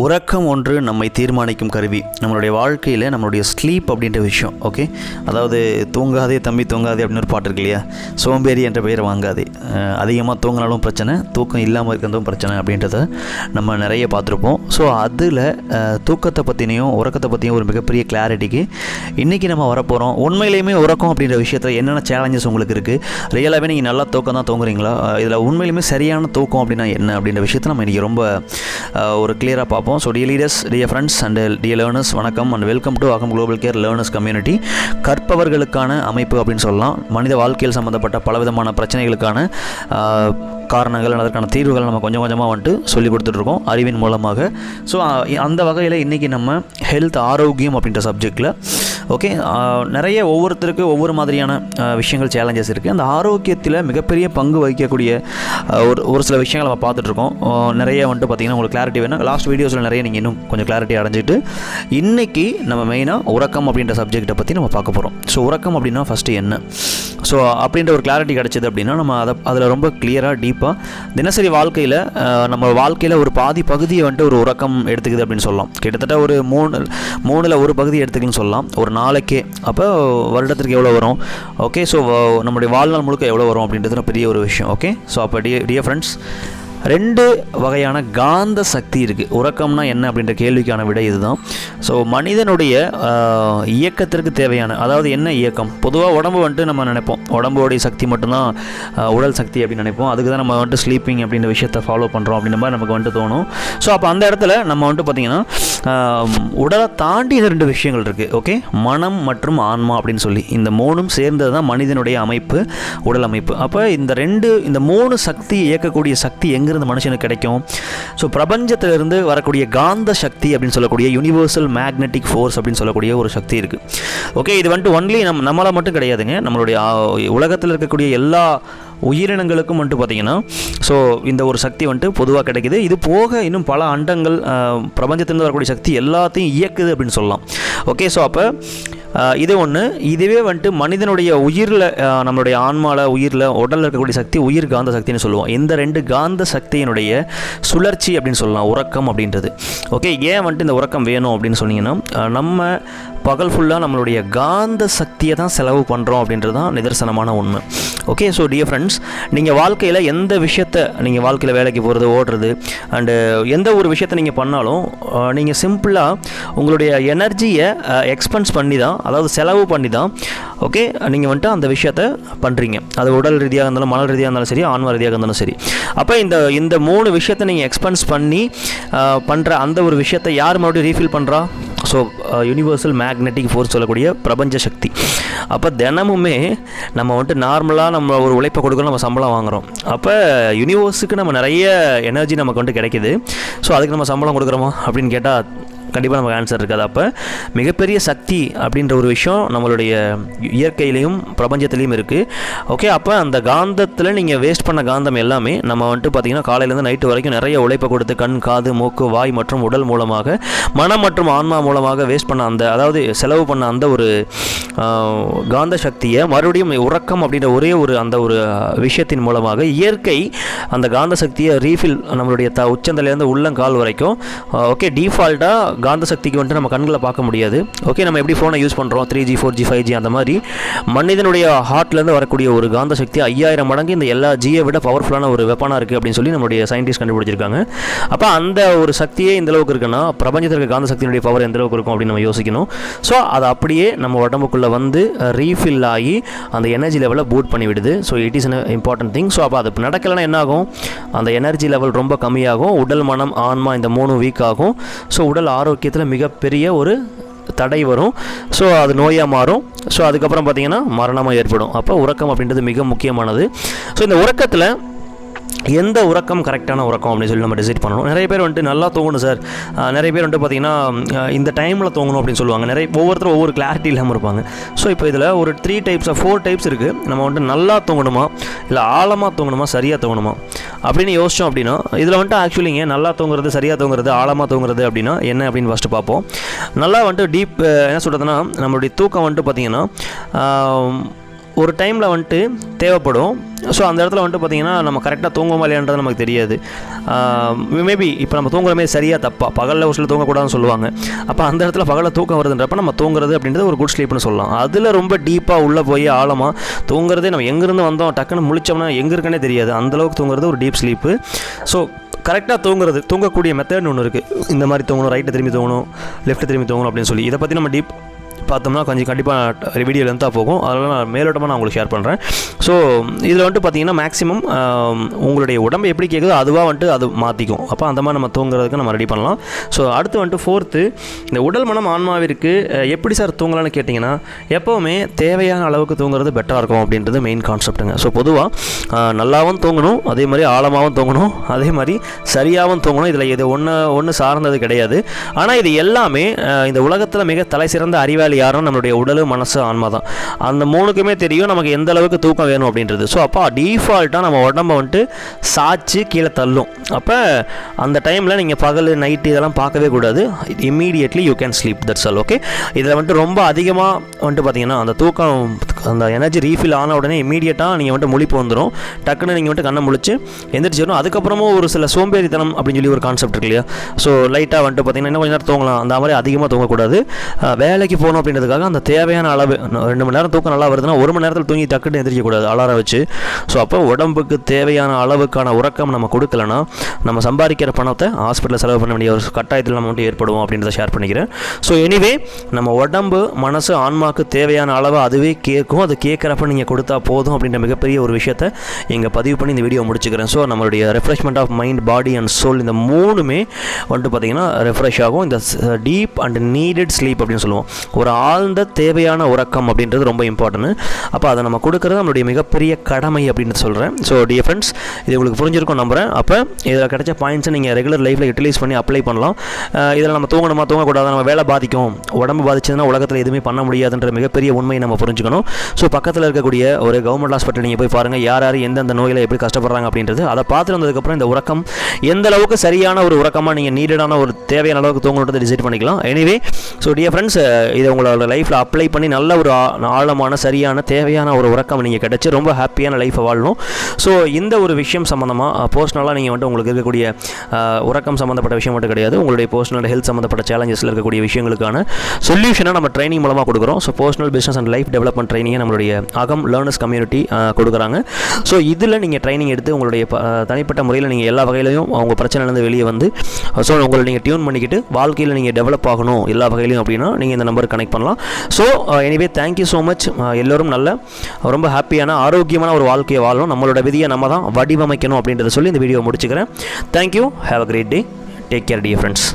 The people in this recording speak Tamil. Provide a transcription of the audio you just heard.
உறக்கம் ஒன்று நம்மை தீர்மானிக்கும் கருவி. நம்மளுடைய வாழ்க்கையில் நம்மளுடைய ஸ்லீப் அப்படின்ற விஷயம், ஓகே, அதாவது தூங்காதே தம்பி தூங்காதே அப்படின்னு ஒரு பாட்டு இருக்கு இல்லையா, சோம்பேறி என்ற பெயரை வாங்காதே. அதிகமாக தூங்கினாலும் பிரச்சனை, தூக்கம் இல்லாமல் இருக்கிறதும் பிரச்சனை அப்படின்றத நம்ம நிறைய பார்த்துருப்போம். ஸோ அதில் தூக்கத்தை பற்றினையும் உறக்கத்தை பற்றியும் ஒரு மிகப்பெரிய கிளாரிட்டிக்கு இன்றைக்கி நம்ம வரப்போகிறோம். உண்மையிலேயுமே உறக்கம் அப்படின்ற விஷயத்தில் என்னென்ன சேலஞ்சஸ் உங்களுக்கு இருக்குது, ரியலாகவே நீங்கள் நல்லா தூக்கம் தான் தூங்குறீங்களா, இதில் உண்மையிலுமே சரியான தூக்கம் அப்படின்னா என்ன அப்படின்ற விஷயத்தை நம்ம இன்றைக்கி ரொம்ப ஒரு கிளியராக பார்ப்போம். So dear leaders, dear friends and dear learners, வணக்கம் அண்ட் வெல்கம் டு அகம் குளோபல் கேர் லேர்னர்ஸ் கம்யூனிட்டி. கற்பவர்களுக்கான அமைப்பு அப்படின்னு சொல்லலாம். மனித வாழ்க்கையில் சம்மந்தப்பட்ட பலவிதமான பிரச்சனைகளுக்கான காரணங்கள், அதற்கான தீர்வுகள் நம்ம கொஞ்சம் கொஞ்சமாக வந்துட்டு சொல்லி கொடுத்துட்ருக்கோம் அறிவின் மூலமாக. ஸோ அந்த வகையில் இன்றைக்கி நம்ம ஹெல்த், ஆரோக்கியம் அப்படின்ற சப்ஜெக்டில், ஓகே, நிறைய ஒவ்வொருத்தருக்கு ஒவ்வொரு மாதிரியான விஷயங்கள், சேலஞ்சஸ் இருக்குது. அந்த ஆரோக்கியத்தில் மிகப்பெரிய பங்கு வகிக்கக்கூடிய ஒரு சில விஷயங்கள் நம்ம பார்த்துட்ருக்கோம். நிறைய வந்துட்டு பார்த்திங்கன்னா உங்களுக்கு கிளாரிட்டி வேணும். லாஸ்ட் வீடியோஸில் நிறைய நீங்கள் இன்னும் கொஞ்சம் கிளாரிட்டி அடைஞ்சிட்டு இன்றைக்கி நம்ம மெயினாக உறக்கம் அப்படின்ற சப்ஜெக்டை பற்றி நம்ம பார்க்க போகிறோம். ஸோ உறக்கம் அப்படின்னா ஃபஸ்ட்டு என்ன, ஸோ அப்படின்ற ஒரு கிளாரிட்டி கிடச்சிது அப்படின்னா நம்ம அதில் ரொம்ப கிளியராக டீப்பாக தினசரி வாழ்க்கையில் நம்ம வாழ்க்கையில் ஒரு பாதி பகுதியை வந்துட்டு ஒரு உறக்கம் எடுத்துக்குது அப்படின்னு சொல்லலாம். கிட்டத்தட்ட ஒரு மூணில் ஒரு பகுதி எடுத்துக்கணும்னு சொல்லலாம் ஒரு நாளைக்கே. அப்போ வருடத்திற்கு எவ்வளோ வரும், ஓகே, ஸோ நம்மளுடைய வாழ்நாள் முழுக்க எவ்வளோ வரும் அப்படின்றது பெரிய ஒரு விஷயம், ஓகே. ஸோ அப்போ டியர் ஃப்ரெண்ட்ஸ், ரெண்டு வகையான காந்த சக்தி இருக்குது. உறக்கம்னா என்ன அப்படின்ற கேள்விக்கான விடை இதுதான். ஸோ மனிதனுடைய இயக்கத்திற்கு தேவையான, அதாவது என்ன இயக்கம், பொதுவாக உடம்பு வந்துட்டு நம்ம நினைப்போம் உடம்போடைய சக்தி மட்டும்தான் உடல் சக்தி அப்படின்னு நினைப்போம். அதுக்கு தான் நம்ம வந்துட்டு ஸ்லீப்பிங் அப்படின்ற விஷயத்தை ஃபாலோ பண்ணுறோம் அப்படின்ற மாதிரி நமக்கு வந்துட்டு தோணும். ஸோ அப்போ அந்த இடத்துல நம்ம வந்துட்டு பார்த்திங்கன்னா உடலை தாண்டி ரெண்டு விஷயங்கள் இருக்குது, ஓகே, மனம் மற்றும் ஆன்மா அப்படின்னு சொல்லி. இந்த மூணும் சேர்ந்தது தான் மனிதனுடைய அமைப்பு, உடல் அமைப்பு. அப்போ இந்த மூணு சக்தி இயக்கக்கூடிய சக்தி எங்கிருந்து மனுஷனுக்கு கிடைக்கும்? ஸோ பிரபஞ்சத்திலிருந்து வரக்கூடிய காந்த சக்தி அப்படின்னு சொல்லக்கூடிய யூனிவர்சல் மேக்னெட்டிக் ஃபோர்ஸ் அப்படின்னு சொல்லக்கூடிய ஒரு சக்தி இருக்குது, ஓகே. இது வந்துட்டு ஒன்லி நம்மளை மட்டும் கிடையாதுங்க, நம்மளுடைய உலகத்தில் இருக்கக்கூடிய எல்லா உயிரினங்களுக்கும் வந்துட்டு பார்த்திங்கன்னா ஸோ இந்த ஒரு சக்தி வந்துட்டு பொதுவாக கிடைக்கிது. இது போக இன்னும் பல அண்டங்கள், பிரபஞ்சத்திலிருந்து வரக்கூடிய சக்தி எல்லாத்தையும் இயக்குது அப்படின்னு சொல்லலாம், ஓகே. ஸோ அப்போ இது ஒன்று. இதுவே வந்துட்டு மனிதனுடைய உயிரில், நம்மளுடைய ஆன்மாவில், உயிரில், உடலில் இருக்கக்கூடிய சக்தி உயிர் காந்த சக்தின்னு சொல்லுவோம். இந்த ரெண்டு காந்த சக்தியினுடைய சுழற்சி அப்படின்னு சொல்லலாம் உறக்கம் அப்படின்றது, ஓகே. ஏன் வந்துட்டு இந்த உறக்கம் வேணும் அப்படின்னு சொன்னீங்கன்னா, நம்ம பகல் ஃபுல்லாக நம்மளுடைய காந்த சக்தியை தான் செலவு பண்ணுறோம் அப்படின்றது தான் நிதர்சனமான உண்மை, ஓகே. ஸோ டியர் ஃப்ரெண்ட்ஸ், நீங்கள் வாழ்க்கையில் எந்த விஷயத்தை, நீங்கள் வாழ்க்கையில் வேலைக்கு போகிறது, ஓடுறது அண்டு எந்த ஒரு விஷயத்தை நீங்கள் பண்ணாலும் நீங்கள் சிம்பிளாக உங்களுடைய எனர்ஜியை எக்ஸ்பென்ஸ் பண்ணி தான், அதாவது செலவு பண்ணி தான், ஓகே, நீங்கள் வந்துட்டு அந்த விஷயத்தை பண்ணுறீங்க. அது உடல் ரீதியாக இருந்தாலும், மன ரீதியாக இருந்தாலும் சரி, ஆன்ம ரீதியாக இருந்தாலும் சரி. அப்போ இந்த மூணு விஷயத்தை நீங்கள் எக்ஸ்பென்ஸ் பண்ணி பண்ணுற அந்த ஒரு விஷயத்தை யார் மறுபடியும் ரீஃபில் பண்ணுறா? ஸோ யூனிவர்சல் மேக்னெட்டிக் ஃபோர்ஸ் சொல்லக்கூடிய பிரபஞ்ச சக்தி. அப்போ தினமுமே நம்ம வந்துட்டு நார்மலாக நம்ம ஒரு உழைப்பை கொடுக்கணும், நம்ம சம்பளம் வாங்குகிறோம். அப்போ யூனிவர்ஸுக்கு நம்ம நிறைய எனர்ஜி நமக்கு வந்துட்டு கிடைக்கிது. ஸோ அதுக்கு நம்ம சம்பளம் கொடுக்குறோமா அப்படின்னு கேட்டால் கண்டிப்பாக நமக்கு ஆன்சர் இருக்காது. அப்போ மிகப்பெரிய சக்தி அப்படின்ற ஒரு விஷயம் நம்மளுடைய இயற்கையிலையும் பிரபஞ்சத்துலேயும் இருக்குது, ஓகே. அப்போ அந்த காந்தத்தில் நீங்கள் வேஸ்ட் பண்ண காந்தம் எல்லாமே நம்ம வந்துட்டு பார்த்திங்கன்னா காலையிலேருந்து நைட்டு வரைக்கும் நிறைய உழைப்பை கொடுத்து கண், காது, மூக்கு, வாய் மற்றும் உடல் மூலமாக, மனம் மற்றும் ஆன்மா மூலமாக வேஸ்ட் பண்ண அதாவது செலவு பண்ண அந்த ஒரு காந்த சக்தியை மறுபடியும் உறக்கம் அப்படின்ற ஒரே அந்த ஒரு விஷயத்தின் மூலமாக இயற்கை அந்த காந்த சக்தியை ரீஃபில் நம்மளுடைய உச்சந்தலேருந்து உள்ளங்கால் வரைக்கும், ஓகே, டிஃபால்ட்டாக காந்த சக்திக்கு வந்துட்டு நம்ம கண்களை பார்க்க முடியாது, ஓகே. நம்ம எப்படி ஃபோனை யூஸ் பண்ணுறோம் 3G 4G 5G அந்த மாதிரி மனிதனுடைய ஹார்ட்லேருந்து வரக்கூடிய ஒரு காந்த சக்தி 5000 மடங்கு இந்த எல்லா ஜியை விட பவர்ஃபுல்லான ஒரு வெப்பனாக இருக்குது அப்படின்னு சொல்லி நம்மளுடைய சயின்டிஸ்ட் கண்டுபிடிச்சிருக்காங்க. அப்போ அந்த ஒரு சக்தியே இந்த அளவுக்கு இருக்குன்னா பிரபஞ்சத்தில் இருக்க காந்த சக்தியினுடைய பவர் எந்த அளவுக்கு இருக்கும் அப்படின்னு நம்ம யோசிக்கணும். ஸோ அது அப்படியே நம்ம உடம்புக்குள்ளே வந்து ரீஃபில் ஆகி அந்த எனர்ஜி லெவலை பூட் பண்ணி விடுது. So it is an important thing. So அப்போ அது நடக்கலைன்னா என்ன ஆகும்? அந்த எனர்ஜி லெவல் ரொம்ப கம்மியாகும், உடல், மனம், ஆன்மா இந்த மூணு வீக் ஆகும். ஸோ உடல் ஆரோக்கியத்தில் மிகப்பெரிய ஒரு தடை வரும். ஸோ அது நோயாக மாறும். ஸோ அதுக்கப்புறம் பார்த்திங்கன்னா மரணமாக ஏற்படும். அப்போ உறக்கம் அப்படின்றது மிக முக்கியமானது. ஸோ இந்த உறக்கத்தில் எந்த உறக்கம் கரெக்டான உறக்கம் அப்படின்னு சொல்லி நம்ம டிசைட் பண்ணணும். நிறைய பேர் வந்துட்டு நல்லா தூங்கணும் சார், நிறைய பேர் வந்துட்டு பார்த்திங்கன்னா இந்த டைமில் தூங்கணும் அப்படின்னு சொல்லுவாங்க. ஒவ்வொருத்தரும் ஒவ்வொரு கிளாரிட்டி இல்லாமல் இருப்பாங்க. ஸோ இப்போ இதில் ஒரு 4 டைப்ஸ் இருக்குது. நம்ம வந்துட்டு நல்லா தூங்கணுமா, இல்லை ஆழமாக தூங்கணுமா, சரியாக தூங்கணுமா அப்படின்னு யோசித்தோம் அப்படின்னா இதில் வந்துட்டு ஆக்சுவலிங்க நல்லா தூங்குறது, சரியாக தூங்குறது, ஆழமாக தூங்குறது அப்படின்னா என்ன அப்படின்னு ஃபஸ்ட்டு பார்ப்போம். நல்லா வந்துட்டு டீப் என்ன சொல்கிறதுனா, நம்மளுடைய தூக்கம் வந்துட்டு பார்த்திங்கன்னா ஒரு டைமில் வந்துட்டு தேவைப்படும். ஸோ அந்த இடத்துல வந்துட்டு பார்த்திங்கன்னா நம்ம கரெக்டாக தூங்குவோமா இல்லையான்றது நமக்கு தெரியாது. மேபி இப்போ நம்ம தூங்குறமே சரியாக தப்பா, பகலில் ஒரு சில தூங்கக்கூடாதுன்னு சொல்லுவாங்க. அப்போ அந்த இடத்துல பகலில் தூக்கம் வருதுன்றப்ப நம்ம தூங்குறது அப்படின்றது ஒரு குட் ஸ்லீப்னு சொல்லலாம். அதில் ரொம்ப டீப்பாக உள்ளே போய் ஆழமாக தூங்குறதே நம்ம எங்கேருந்து வந்தோம் டக்குன்னு முழிச்சோம்னா எங்கே இருக்குன்னே தெரியாது, அந்தளவுக்கு தூங்குறது ஒரு டீப் ஸ்லீப்பு. ஸோ கரெக்டாக தூங்கக்கூடிய மெத்தட்னு ஒன்று இருக்குது. இந்த மாதிரி தூங்கணும், ரைட்டு திரும்பி தூங்கணும், லெஃப்ட் திரும்பி தூங்கணும் அப்படின்னு சொல்லி. இதை பற்றி நம்ம டீப் பார்த்தோம்னா கொஞ்சம் கண்டிப்பாக வீடியோ லென்த்தாக போகும். அதெல்லாம் நான் மேலோட்டமாக நான் உங்களுக்கு ஷேர் பண்ணுறேன். ஸோ இதில் வந்துட்டு பார்த்திங்கன்னா மேக்ஸிமம் உங்களுடைய உடம்பு எப்படி கேட்குதோ அதுவாக வந்துட்டு அது மாற்றிக்கும். அப்போ அந்த மாதிரி நம்ம தூங்குறதுக்கு நம்ம ரெடி பண்ணலாம். ஸோ அடுத்து வந்துட்டு 4th, இந்த உடல் மனம் ஆன்மாவிற்கு எப்படி சார் தூங்கலான்னு கேட்டிங்கன்னா, எப்போவுமே தேவையான அளவுக்கு தூங்குறது பெட்டராக இருக்கும் அப்படின்றது மெயின் கான்செப்ட்டுங்க. ஸோ பொதுவாக நல்லாவும் தூங்கணும், அதே மாதிரி ஆழமாகவும் தூங்கணும், அதே மாதிரி சரியாகவும் தூங்கணும். இதில் இது ஒன்று சார்ந்தது கிடையாது. ஆனால் இது எல்லாமே இந்த உலகத்தில் மிக தலை சிறந்த அறிவாளி யாரும் நம்மளுடைய உடல், மனசு, ஆன்மா தான். அந்த 3க்குமே தெரியும் நமக்கு எந்த அளவுக்கு தூக்கம் வேணும் அப்படின்றது. ஸோ அப்போ டிஃபால்ட்டாக நம்ம உடம்பை வந்துட்டு சாய்ச்சி கீழே தள்ளும். அப்போ அந்த டைமில் நீங்கள் பகல் நைட்டு இதெல்லாம் பார்க்கவே கூடாது. Immediately you can sleep, that's all. Okay, இதில் வந்துட்டு ரொம்ப அதிகமாக வந்துட்டு பார்த்தீங்கன்னா அந்த தூக்கம், அந்த எனர்ஜி ரீஃபில் ஆன உடனே இம்மீடியட்டாக நீங்கள் வந்துட்டு முழிப்பு வந்துடும். டக்குன்னு நீங்கள் வந்துட்டு கண்ணை முழிச்சு எந்திரிச்சிடணும். அதுக்கப்புறமும் ஒரு சில சோம்பேறித்தனம் அப்படின்னு சொல்லி ஒரு கான்செப்ட் இருக்கு இல்லையா. ஸோ லைட்டாக வந்துட்டு பார்த்தீங்கன்னா இன்னும் கொஞ்சம் நேரம் தூங்கலாம், அந்த மாதிரி அதிகமாக தூங்கக்கூடாது. வேலைக்கு போகணும் அப்படின்றதுக்காக அந்த தேவையான அளவு 2 மணி நேரம் தூக்கம் நல்லா வருதுன்னா 1 மணி நேரத்தில் தூங்கி டக்குன்னு எந்திரிக்கக்கூடாது அலாரம் வச்சு. ஸோ அப்போ உடம்புக்கு தேவையான அளவுக்கான உறக்கம் நம்ம கொடுக்கலன்னா நம்ம சம்பாதிக்கிற பணத்தை ஹாஸ்பிட்டலில் செலவு பண்ண வேண்டிய ஒரு கட்டாயத்தில் நம்ம வந்துட்டு ஏற்படுவோம் அப்படின்றத ஷேர் பண்ணிக்கிறேன். ஸோ எனிவே நம்ம உடம்பு, மனசு, ஆன்மாவுக்கு தேவையான அளவு அதுவே கேட்கும். அது கேட்குறப்ப நீங்கள் கொடுத்தா போதும் அப்படின்ற மிகப்பெரிய ஒரு விஷயத்தை இங்கே பதிவு பண்ணி இந்த வீடியோ முடிச்சுக்கிறேன். ஸோ நம்மளுடைய refreshment of mind, body and soul, இந்த 3மே வந்துட்டு பார்த்திங்கன்னா ரெஃப்ரெஷ் ஆகும். இந்த டீப் அண்ட் நீடட் ஸ்லீப் அப்படின்னு சொல்லுவோம். ஒரு ஆழ்ந்த தேவையான உறக்கம் அப்படின்றது ரொம்ப இம்பார்ட்டன்ட். அப்போ அதை நம்ம கொடுக்குறது நம்மளுடைய மிகப்பெரிய கடமை அப்படின்னு சொல்கிறேன். ஸோ டியர் ஃப்ரெண்ட்ஸ், இது உங்களுக்கு புரிஞ்சிருக்கும் நம்புகிறேன். அப்போ இதில் கிடைச்ச பாயிண்ட்ஸை நீங்கள் ரெகுலர் லைஃப்பில் யூட்டிலைஸ் பண்ணி அப்ளை பண்ணலாம். இதில் நம்ம தூங்கணுமா தூங்கக்கூடாது, நம்ம வேலை பாதிக்கும், உடம்பு பாதிச்சதுன்னா உலகத்தில் எதுவுமே பண்ண முடியாதுன்ற மிகப்பெரிய உண்மையை நம்ம புரிஞ்சுக்கணும். ஸோ பக்கத்தில் இருக்கக்கூடிய ஒரு கவர்மெண்ட் ஹாஸ்பிட்டல் நீங்கள் போய் பாருங்கள், யார் யார் எந்தெந்த நோயில் எப்படி கஷ்டப்படுறாங்க அப்படின்றது. அதை பார்த்துட்டு வந்ததுக்கப்புறம் இந்த உறக்கம் எந்த அளவுக்கு சரியான ஒரு உறக்கமாக நீங்கள் நீடடான ஒரு தேவையான அளவுக்கு தூங்கணுன்றதை டிசைட் பண்ணிக்கலாம். எனிவே, ஸோ டியர் ஃப்ரெண்ட்ஸ், இதை உங்களோட லைஃப்பில் அப்ளை பண்ணி நல்ல ஒரு ஆழமான சரியான தேவையான ஒரு உறக்கம் நீங்கள் கிடச்சி ரொம்ப ஹாப்பியான லைஃப்பை வாழணும். ஸோ இந்த ஒரு விஷயம் சம்மந்தமாக பர்சனலாக நீங்கள் வந்துட்டு உங்களுக்கு இருக்கக்கூடிய உறக்கம் சம்மந்தப்பட்ட விஷயம் மட்டும் கிடையாது, உங்களுடைய பர்சனல் ஹெல்த் சம்மந்தப்பட்ட சேலஞ்சஸில் இருக்கக்கூடிய விஷயங்களுக்கான சொல்யூஷனை நம்ம ட்ரைனிங் மூலமாக கொடுக்குறோம். So personal business and life development ட்ரைனிங்கை நம்மளுடைய அகம் லேர்னர்ஸ் கம்யூனிட்டி கொடுக்குறாங்க. ஸோ இதில் நீங்கள் ட்ரைனிங் எடுத்து உங்களுடைய தனிப்பட்ட முறையில் நீங்கள் எல்லா வகையிலையும் அவங்க பிரச்சனையிலேருந்து வெளியே வந்து ஸோ உங்களை நீங்கள் டியூன் பண்ணிக்கிட்டு வாழ்க்கையில் நீங்கள் டெவலப் ஆகணும் எல்லா வகையிலையும் அப்படின்னா நீங்கள் இந்த நம்பருக்கு கனெக்ட் பண்ணலாம். So anyway, thank you so much. எல்லோரும் நல்ல ரொம்ப ஹாப்பியான ஆரோக்கியமான ஒரு வாழ்க்கையை வாழணும். நம்மளோட விதியை நம்ம தான் வடிவமைக்கணும் அப்படின்றத சொல்லி இந்த வீடியோ முடிச்சுக்கிறேன். Thank you. Have a great day. Take care dear friends.